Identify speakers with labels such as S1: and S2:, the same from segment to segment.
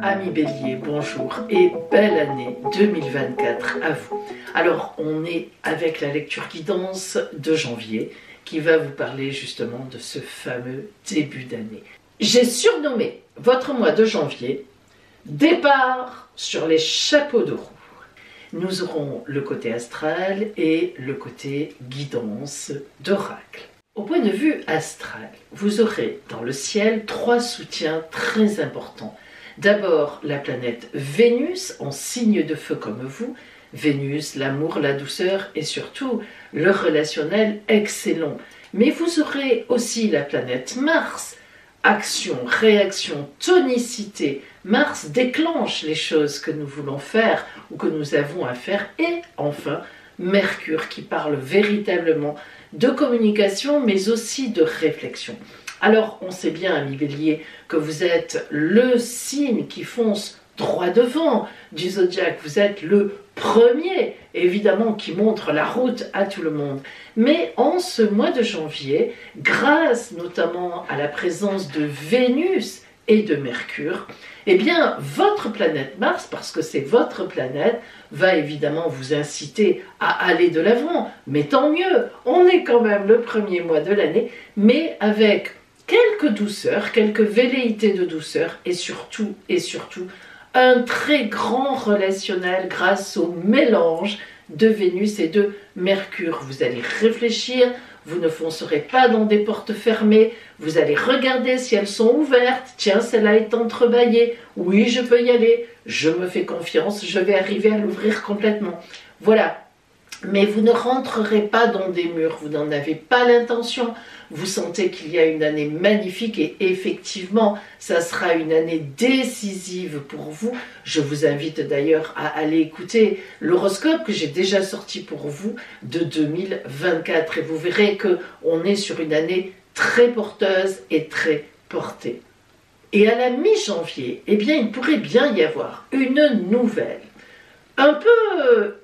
S1: Amis Bélier, bonjour et belle année 2024 à vous. Alors, on est avec la lecture guidance de janvier qui va vous parler justement de ce fameux début d'année. J'ai surnommé votre mois de janvier départ sur les chapeaux de roue. Nous aurons le côté astral et le côté guidance d'oracle. Au point de vue astral, vous aurez dans le ciel trois soutiens très importants. D'abord, la planète Vénus, en signe de feu comme vous. Vénus, l'amour, la douceur et surtout le relationnel excellent. Mais vous aurez aussi la planète Mars. Action, réaction, tonicité. Mars déclenche les choses que nous voulons faire ou que nous avons à faire. Et enfin, Mercure qui parle véritablement de communication mais aussi de réflexion. Alors, on sait bien, amis Bélier, que vous êtes le signe qui fonce droit devant du zodiaque. Vous êtes le premier, évidemment, qui montre la route à tout le monde. Mais en ce mois de janvier, grâce notamment à la présence de Vénus et de Mercure, eh bien, votre planète Mars, parce que c'est votre planète, va évidemment vous inciter à aller de l'avant. Mais tant mieux, on est quand même le premier mois de l'année, mais avec quelques douceurs, quelques velléités de douceur et surtout, un très grand relationnel grâce au mélange de Vénus et de Mercure. Vous allez réfléchir, vous ne foncerez pas dans des portes fermées, vous allez regarder si elles sont ouvertes. Tiens, celle-là est entrebâillée. Oui, je peux y aller. Je me fais confiance, je vais arriver à l'ouvrir complètement. Voilà. Mais vous ne rentrerez pas dans des murs, vous n'en avez pas l'intention. Vous sentez qu'il y a une année magnifique et effectivement, ça sera une année décisive pour vous. Je vous invite d'ailleurs à aller écouter l'horoscope que j'ai déjà sorti pour vous de 2024 et vous verrez qu'on est sur une année très porteuse et très portée. Et à la mi-janvier, eh bien, il pourrait bien y avoir une nouvelle, un peu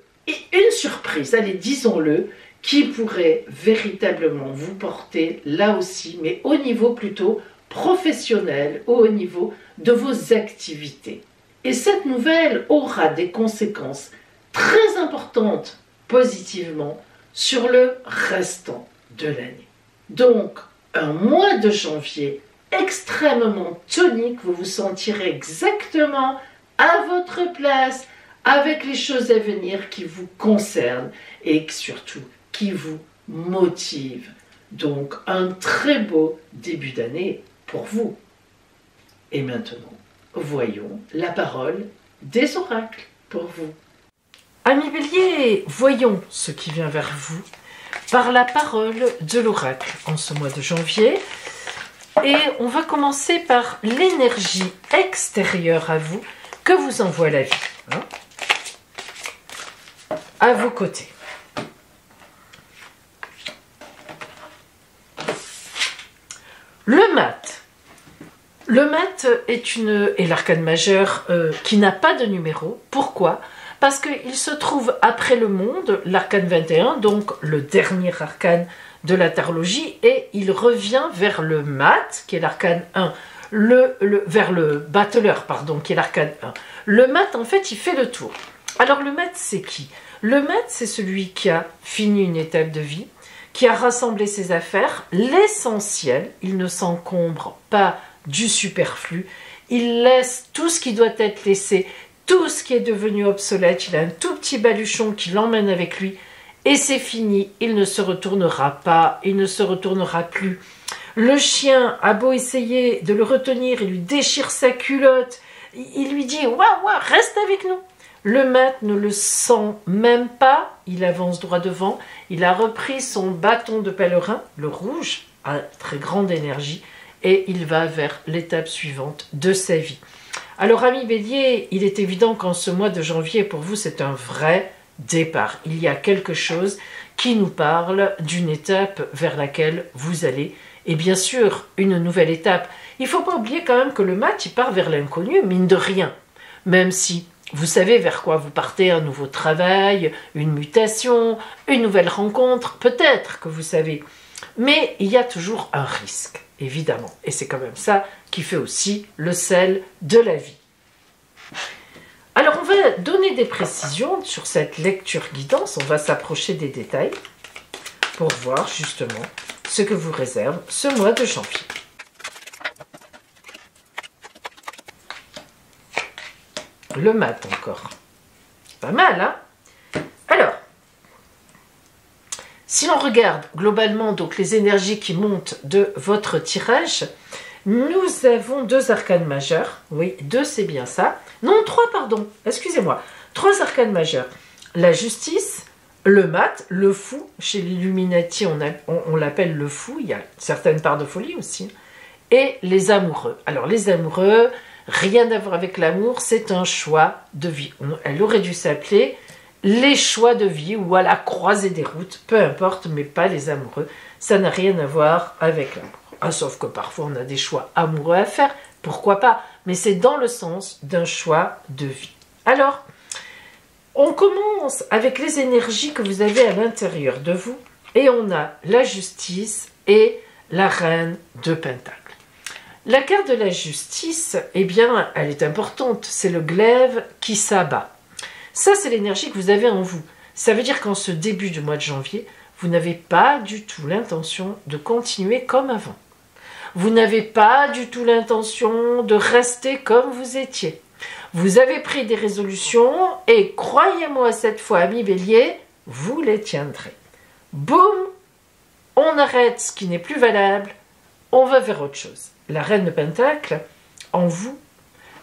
S1: une surprise, allez, disons-le, qui pourrait véritablement vous porter là aussi, mais au niveau plutôt professionnel, au niveau de vos activités. Et cette nouvelle aura des conséquences très importantes positivement sur le restant de l'année. Donc, un mois de janvier extrêmement tonique, vous vous sentirez exactement à votre place avec les choses à venir qui vous concernent et surtout qui vous motivent. Donc, un très beau début d'année pour vous. Et maintenant, voyons la parole des oracles pour vous. Amis Bélier, voyons ce qui vient vers vous par la parole de l'oracle en ce mois de janvier. Et on va commencer par l'énergie extérieure à vous que vous envoie la vie. À vos côtés. Le mat. Le mat est l'arcane majeur qui n'a pas de numéro. Pourquoi? Parce qu'il se trouve après le monde, l'arcane 21, donc le dernier arcane de la tarologie, et il revient vers le mat, qui est l'arcane 1, vers le battleur, pardon, qui est l'arcane 1. Le mat, en fait, il fait le tour. Alors le mat, c'est qui? Le maître, c'est celui qui a fini une étape de vie, qui a rassemblé ses affaires, l'essentiel, il ne s'encombre pas du superflu, il laisse tout ce qui doit être laissé, tout ce qui est devenu obsolète, il a un tout petit baluchon qui l'emmène avec lui, et c'est fini, il ne se retournera pas, il ne se retournera plus. Le chien a beau essayer de le retenir, il lui déchire sa culotte, il lui dit « Waouh, reste avec nous !» Le maître ne le sent même pas, il avance droit devant, il a repris son bâton de pèlerin, le rouge, à très grande énergie, et il va vers l'étape suivante de sa vie. Alors, amis Bélier, il est évident qu'en ce mois de janvier, pour vous, c'est un vrai départ. Il y a quelque chose qui nous parle d'une étape vers laquelle vous allez, et bien sûr, une nouvelle étape. Il ne faut pas oublier quand même que le mat, il part vers l'inconnu, mine de rien, même si vous savez vers quoi vous partez, un nouveau travail, une mutation, une nouvelle rencontre, peut-être que vous savez. Mais il y a toujours un risque, évidemment. Et c'est quand même ça qui fait aussi le sel de la vie. Alors, on va donner des précisions sur cette lecture guidance. On va s'approcher des détails pour voir justement ce que vous réserve ce mois de janvier. Le mat encore. Pas mal, hein? Alors, si l'on regarde globalement donc les énergies qui montent de votre tirage, nous avons 2 arcanes majeures. Oui, 2 c'est bien ça. Non, 3 pardon, excusez-moi. 3 arcanes majeures. La justice, le mat, le fou. Chez l'Illuminati, on l'appelle le fou. Il y a certaines parts de folie aussi. Et les amoureux. Alors les amoureux, rien à voir avec l'amour, c'est un choix de vie. Elle aurait dû s'appeler les choix de vie ou à la croisée des routes, peu importe, mais pas les amoureux. Ça n'a rien à voir avec l'amour. Ah, sauf que parfois on a des choix amoureux à faire, pourquoi pas, mais c'est dans le sens d'un choix de vie. Alors, on commence avec les énergies que vous avez à l'intérieur de vous, et on a la justice et la reine de Pentacle. La carte de la justice, eh bien, elle est importante, c'est le glaive qui s'abat. Ça, c'est l'énergie que vous avez en vous. Ça veut dire qu'en ce début du mois de janvier, vous n'avez pas du tout l'intention de continuer comme avant. Vous n'avez pas du tout l'intention de rester comme vous étiez. Vous avez pris des résolutions et croyez-moi cette fois, amis Bélier, vous les tiendrez. Boum, on arrête ce qui n'est plus valable, on va vers autre chose. La reine de Pentacle, en vous,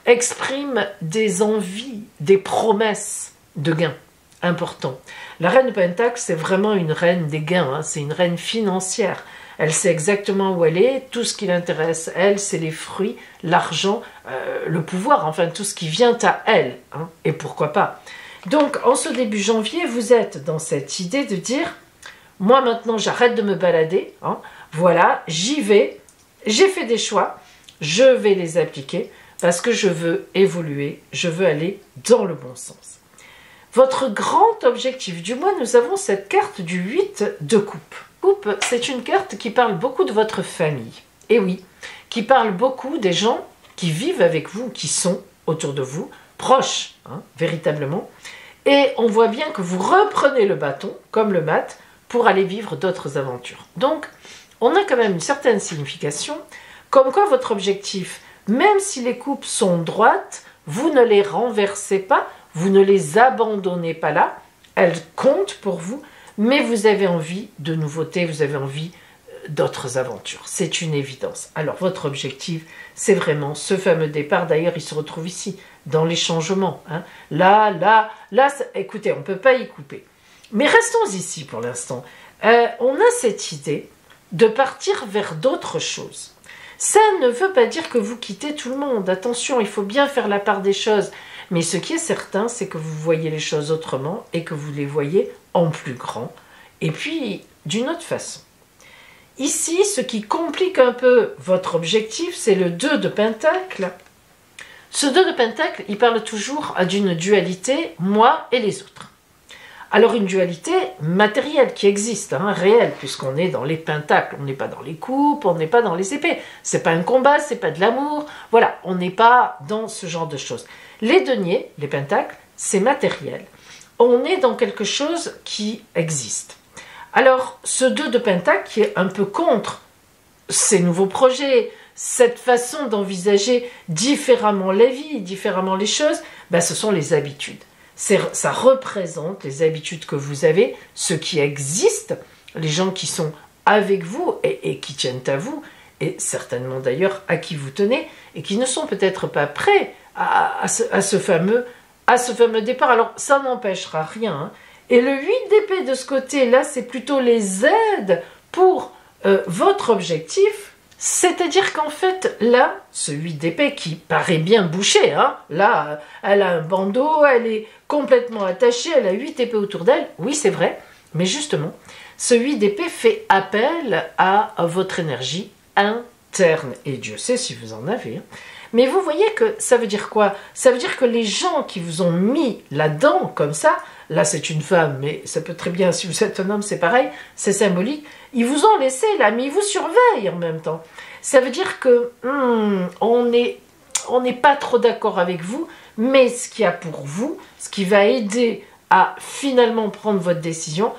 S1: exprime des envies, des promesses de gains importants. La reine de Pentacle, c'est vraiment une reine des gains, hein, c'est une reine financière. Elle sait exactement où elle est, tout ce qui l'intéresse, elle, c'est les fruits, l'argent, le pouvoir, enfin tout ce qui vient à elle, hein, et pourquoi pas. Donc, en ce début janvier, vous êtes dans cette idée de dire, moi maintenant j'arrête de me balader, hein, voilà, j'y vais, j'ai fait des choix, je vais les appliquer, parce que je veux évoluer, je veux aller dans le bon sens. Votre grand objectif du mois, nous avons cette carte du 8 de coupe. Coupe, c'est une carte qui parle beaucoup de votre famille. Et oui, qui parle beaucoup des gens qui vivent avec vous, qui sont autour de vous, proches, hein, véritablement. Et on voit bien que vous reprenez le bâton, comme le mat, pour aller vivre d'autres aventures. Donc, on a quand même une certaine signification, comme quoi votre objectif, même si les coupes sont droites, vous ne les renversez pas, vous ne les abandonnez pas là, elles comptent pour vous, mais vous avez envie de nouveautés, vous avez envie d'autres aventures. C'est une évidence. Alors, votre objectif, c'est vraiment ce fameux départ. D'ailleurs, il se retrouve ici, dans les changements. Hein. Là, écoutez, on ne peut pas y couper. Mais restons ici pour l'instant. On a cette idée de partir vers d'autres choses. Ça ne veut pas dire que vous quittez tout le monde. Attention, il faut bien faire la part des choses. Mais ce qui est certain, c'est que vous voyez les choses autrement et que vous les voyez en plus grand. Et puis, d'une autre façon. Ici, ce qui complique un peu votre objectif, c'est le 2 de Pentacle. Ce 2 de Pentacle, il parle toujours d'une dualité, moi et les autres. Alors une dualité matérielle qui existe, hein, réelle, puisqu'on est dans les pentacles, on n'est pas dans les coupes, on n'est pas dans les épées. C'est pas un combat, c'est pas de l'amour, voilà, on n'est pas dans ce genre de choses. Les deniers, les pentacles, c'est matériel. On est dans quelque chose qui existe. Alors, ce 2 de pentacle qui est un peu contre ces nouveaux projets, cette façon d'envisager différemment la vie, différemment les choses, ben, ce sont les habitudes. Ça représente les habitudes que vous avez, ce qui existe, les gens qui sont avec vous et qui tiennent à vous, et certainement d'ailleurs à qui vous tenez, et qui ne sont peut-être pas prêts à ce fameux départ. Alors ça n'empêchera rien. Hein. Et le 8 d'épée de ce côté-là, c'est plutôt les aides pour votre objectif. C'est-à-dire qu'en fait, là, ce 8 d'épée qui paraît bien bouché, hein, là, elle a un bandeau, elle est complètement attachée, elle a 8 épées autour d'elle, oui c'est vrai, mais justement, ce 8 d'épée fait appel à votre énergie interne, et Dieu sait si vous en avez. Hein. Mais vous voyez que ça veut dire quoi? Ça veut dire que les gens qui vous ont mis là-dedans, comme ça, là c'est une femme, mais ça peut très bien, si vous êtes un homme, c'est pareil, c'est symbolique, ils vous ont laissé là, mais ils vous surveillent en même temps. Ça veut dire que on n'est pas trop d'accord avec vous, Mais ce qu'il y a pour vous, ce qui va aider à finalement prendre votre décision,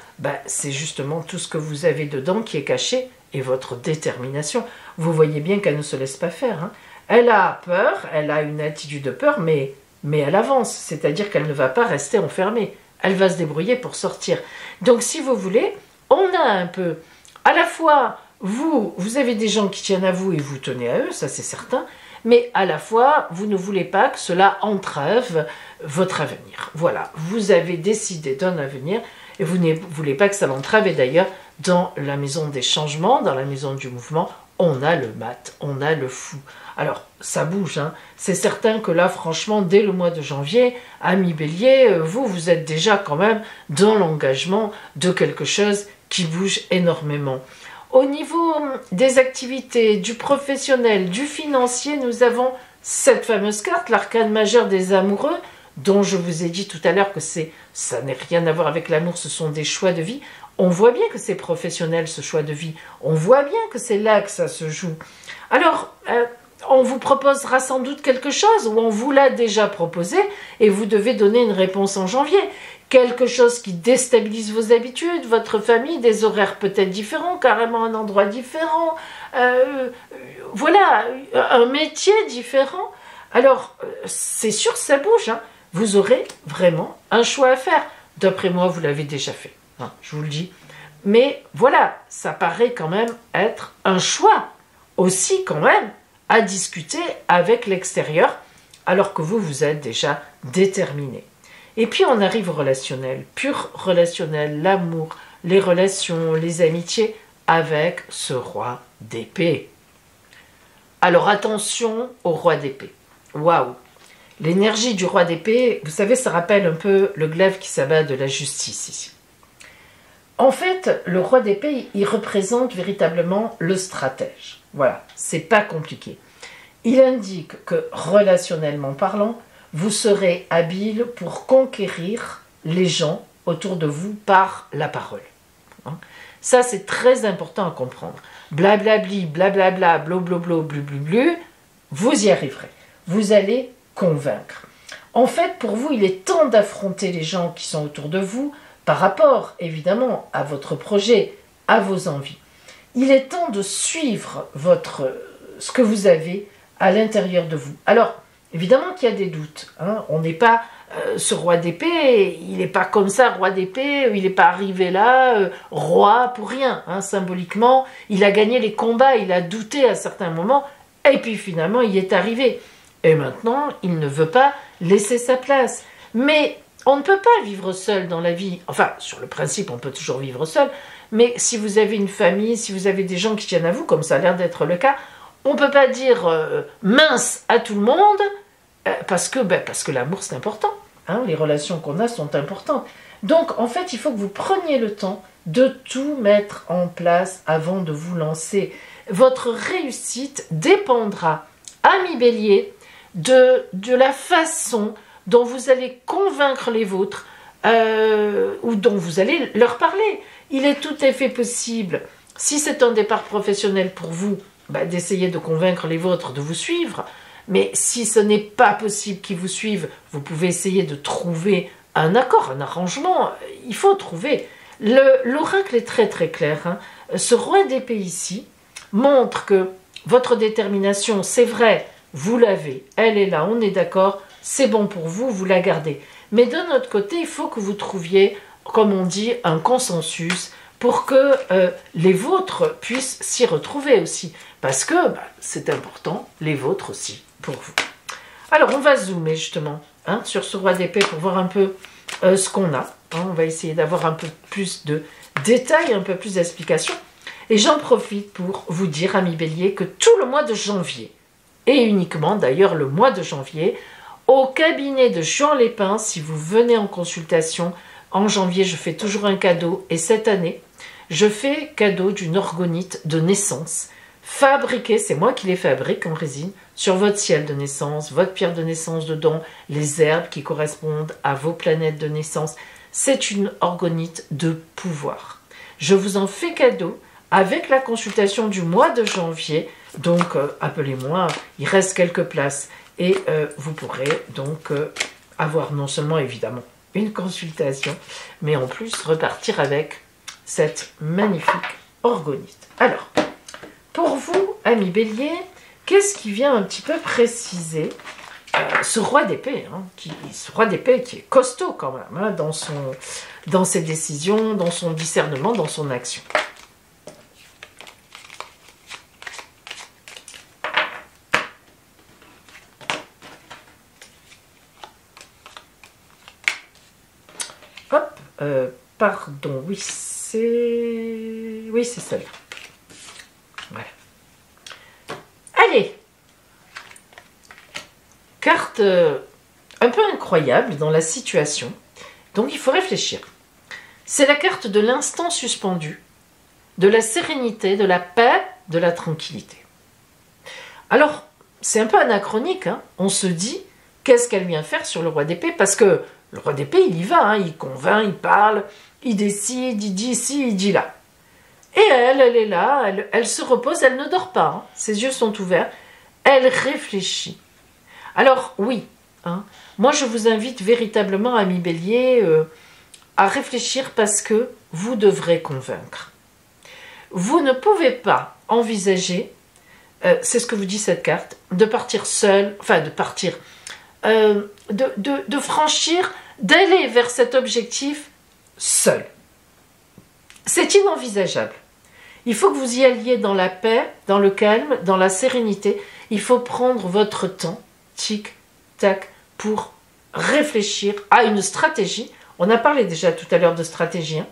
S1: c'est justement tout ce que vous avez dedans qui est caché et votre détermination. Vous voyez bien qu'elle ne se laisse pas faire. Hein. Elle a peur, elle a une attitude de peur, mais elle avance. C'est-à-dire qu'elle ne va pas rester enfermée. Elle va se débrouiller pour sortir. Donc si vous voulez, on a un peu, à la fois, vous avez des gens qui tiennent à vous et vous tenez à eux, ça c'est certain, mais à la fois, vous ne voulez pas que cela entrave votre avenir. Voilà, vous avez décidé d'un avenir et vous ne voulez pas que ça l'entrave. Et d'ailleurs, dans la maison des changements, dans la maison du mouvement, on a le mat, on a le fou. Alors, ça bouge, hein. C'est certain que là, franchement, dès le mois de janvier, ami Bélier, vous êtes déjà quand même dans l'engagement de quelque chose qui bouge énormément. Au niveau des activités, du professionnel, du financier, nous avons cette fameuse carte, l'arcane majeur des amoureux, dont je vous ai dit tout à l'heure que ça n'a rien à voir avec l'amour, ce sont des choix de vie. On voit bien que c'est professionnel ce choix de vie, on voit bien que c'est là que ça se joue. Alors, on vous proposera sans doute quelque chose, ou on vous l'a déjà proposé, et vous devez donner une réponse en janvier. Quelque chose qui déstabilise vos habitudes, votre famille, des horaires peut-être différents, carrément un endroit différent, voilà, un métier différent. Alors, c'est sûr, ça bouge, hein. Vous aurez vraiment un choix à faire. D'après moi, vous l'avez déjà fait, hein, je vous le dis. Mais voilà, ça paraît quand même être un choix, aussi quand même, à discuter avec l'extérieur, alors que vous êtes déjà déterminé. Et puis on arrive au relationnel, pur relationnel, l'amour, les relations, les amitiés, avec ce roi d'épée. Alors attention au roi d'épée. Waouh! L'énergie du roi d'épée, vous savez, ça rappelle un peu le glaive qui s'abat de la justice ici. En fait, le roi d'épée, il représente véritablement le stratège. Voilà, c'est pas compliqué. Il indique que, relationnellement parlant, vous serez habile pour conquérir les gens autour de vous par la parole. Ça, c'est très important à comprendre. Blablabli, blablabla, blobloblo, blublu, vous y arriverez. Vous allez convaincre. En fait, pour vous, il est temps d'affronter les gens qui sont autour de vous par rapport, évidemment, à votre projet, à vos envies. Il est temps de suivre ce que vous avez à l'intérieur de vous. Alors, évidemment qu'il y a des doutes. Hein. On n'est pas ce roi d'épée, il n'est pas comme ça, roi d'épée, il n'est pas arrivé là, roi pour rien. Hein. Symboliquement, il a gagné les combats, il a douté à certains moments, et puis finalement, il est arrivé. Et maintenant, il ne veut pas laisser sa place. Mais on ne peut pas vivre seul dans la vie. Enfin, sur le principe, on peut toujours vivre seul, mais si vous avez une famille, si vous avez des gens qui tiennent à vous, comme ça a l'air d'être le cas, on ne peut pas dire mince à tout le monde, parce que l'amour c'est important. Hein, les relations qu'on a sont importantes. Donc en fait, il faut que vous preniez le temps de tout mettre en place avant de vous lancer. Votre réussite dépendra, ami Bélier, de la façon dont vous allez convaincre les vôtres ou dont vous allez leur parler. Il est tout à fait possible, si c'est un départ professionnel pour vous, d'essayer de convaincre les vôtres de vous suivre. Mais si ce n'est pas possible qu'ils vous suivent, vous pouvez essayer de trouver un accord, un arrangement. Il faut trouver. L'oracle est très très clair. Hein. Ce roi d'épée ici montre que votre détermination, c'est vrai, vous l'avez, elle est là, on est d'accord, c'est bon pour vous, vous la gardez. Mais d'un autre côté, il faut que vous trouviez, comme on dit, un consensus pour que les vôtres puissent s'y retrouver aussi. Parce que c'est important, les vôtres aussi, pour vous. Alors, on va zoomer justement sur ce roi d'épée pour voir un peu ce qu'on a. Hein, on va essayer d'avoir un peu plus de détails, un peu plus d'explications. Et j'en profite pour vous dire, amis Bélier, que tout le mois de janvier, et uniquement d'ailleurs le mois de janvier, au cabinet de Jean Lépin, si vous venez en consultation, en janvier, je fais toujours un cadeau. Et cette année, je fais cadeau d'une orgonite de naissance, fabriquée, c'est moi qui les fabrique en résine, sur votre ciel de naissance, votre pierre de naissance dedans, les herbes qui correspondent à vos planètes de naissance. C'est une orgonite de pouvoir. Je vous en fais cadeau avec la consultation du mois de janvier. Donc, appelez-moi, il reste quelques places. Et vous pourrez donc avoir non seulement évidemment une consultation, mais en plus repartir avec cette magnifique orgonite. Alors, pour vous, amis Bélier, qu'est-ce qui vient un petit peu préciser ce roi d'épée, hein, ce roi d'épée qui est costaud quand même, hein, dans ses décisions, dans son discernement, dans son action. Hop, pardon, oui, c'est celle-là. Voilà. Allez, carte un peu incroyable dans la situation, donc il faut réfléchir. C'est la carte de l'instant suspendu, de la sérénité, de la paix, de la tranquillité. Alors, c'est un peu anachronique, hein. On se dit, qu'est-ce qu'elle vient faire sur le roi d'épée? Parce que le roi d'épée, il y va, hein. Il convainc, il parle, il décide, il dit ici, il dit là. Et elle est là, elle se repose, elle ne dort pas, hein. Ses yeux sont ouverts, elle réfléchit. Alors oui, hein, moi je vous invite véritablement, amis Bélier, à réfléchir parce que vous devrez convaincre. Vous ne pouvez pas envisager, c'est ce que vous dit cette carte, de partir seul, enfin de partir, de franchir, d'aller vers cet objectif seul. C'est inenvisageable. Il faut que vous y alliez dans la paix, dans le calme, dans la sérénité. Il faut prendre votre temps, tic, tac, pour réfléchir à une stratégie. On a parlé déjà tout à l'heure de stratégie, hein,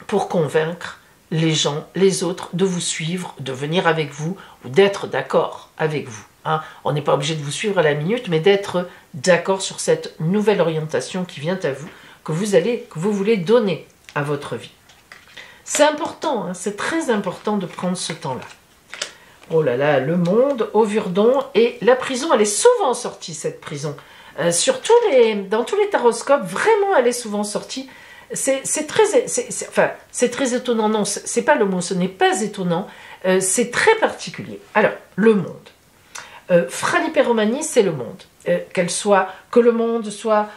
S1: pour convaincre les gens, les autres, de vous suivre, de venir avec vous, ou d'être d'accord avec vous. Hein. On n'est pas obligé de vous suivre à la minute, mais d'être d'accord sur cette nouvelle orientation qui vient à vous, que vous voulez donner à votre vie. C'est important, hein, c'est très important de prendre ce temps-là. Oh là là, le monde, Ovurdon, et la prison, elle est souvent sortie, cette prison. Dans tous les taroscopes, vraiment, elle est souvent sortie. C'est très étonnant, non, c'est pas le mot, ce n'est pas étonnant, c'est très particulier. Alors, le monde. Fralipéromanie, c'est le monde. Que le monde soit,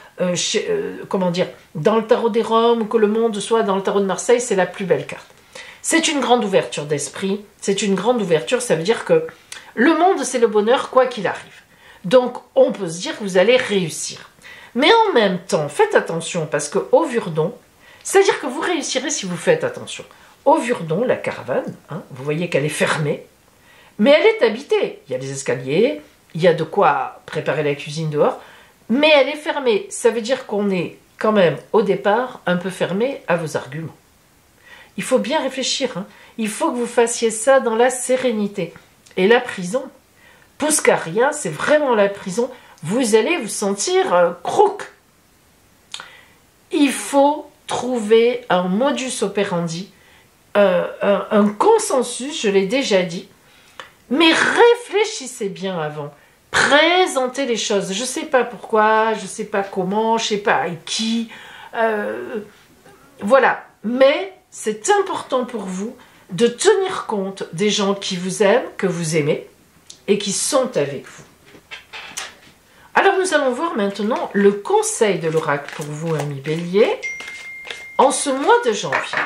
S1: comment dire, dans le tarot des Roms, ou que le monde soit dans le tarot de Marseille, c'est la plus belle carte. C'est une grande ouverture d'esprit, c'est une grande ouverture, ça veut dire que le monde, c'est le bonheur, quoi qu'il arrive. Donc, on peut se dire que vous allez réussir. Mais en même temps, faites attention, parce que Ovurdon, c'est-à-dire que vous réussirez si vous faites attention. Ovurdon, la caravane, hein, vous voyez qu'elle est fermée, mais elle est habitée. Il y a des escaliers, il y a de quoi préparer la cuisine dehors, mais elle est fermée. Ça veut dire qu'on est quand même, au départ, un peu fermé à vos arguments. Il faut bien réfléchir. Hein. Il faut que vous fassiez ça dans la sérénité. Et la prison, Pouscaria, c'est vraiment la prison. Vous allez vous sentir crook. Il faut trouver un modus operandi, un consensus, je l'ai déjà dit. Mais réfléchissez bien avant. Présentez les choses. Je ne sais pas pourquoi, je ne sais pas comment, je ne sais pas avec qui. Voilà. Mais c'est important pour vous de tenir compte des gens qui vous aiment, que vous aimez et qui sont avec vous. Alors nous allons voir maintenant le conseil de l'oracle pour vous, amis Bélier, en ce mois de janvier.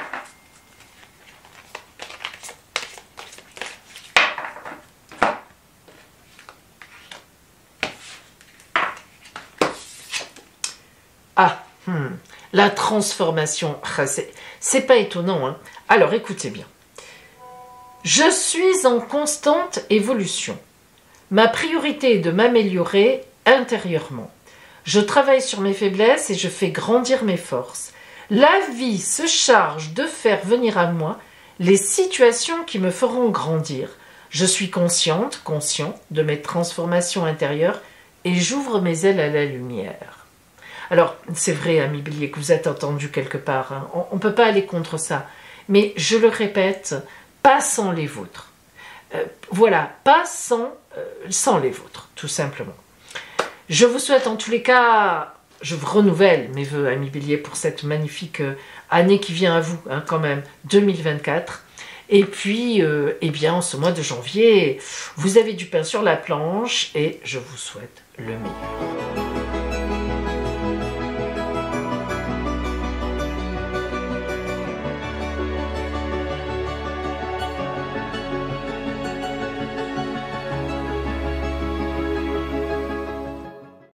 S1: La transformation, c'est pas étonnant. Hein. Alors écoutez bien. Je suis en constante évolution. Ma priorité est de m'améliorer intérieurement. Je travaille sur mes faiblesses et je fais grandir mes forces. La vie se charge de faire venir à moi les situations qui me feront grandir. Je suis conscient de mes transformations intérieures et j'ouvre mes ailes à la lumière. Alors, c'est vrai, ami Bélier, que vous êtes entendu quelque part. Hein. On ne peut pas aller contre ça. Mais je le répète, pas sans les vôtres. Voilà, pas sans les vôtres, tout simplement. Je vous souhaite en tous les cas, je vous renouvelle mes voeux, ami Bélier, pour cette magnifique année qui vient à vous, hein, quand même, 2024. Et puis, eh bien, en ce mois de janvier, vous avez du pain sur la planche et je vous souhaite le meilleur.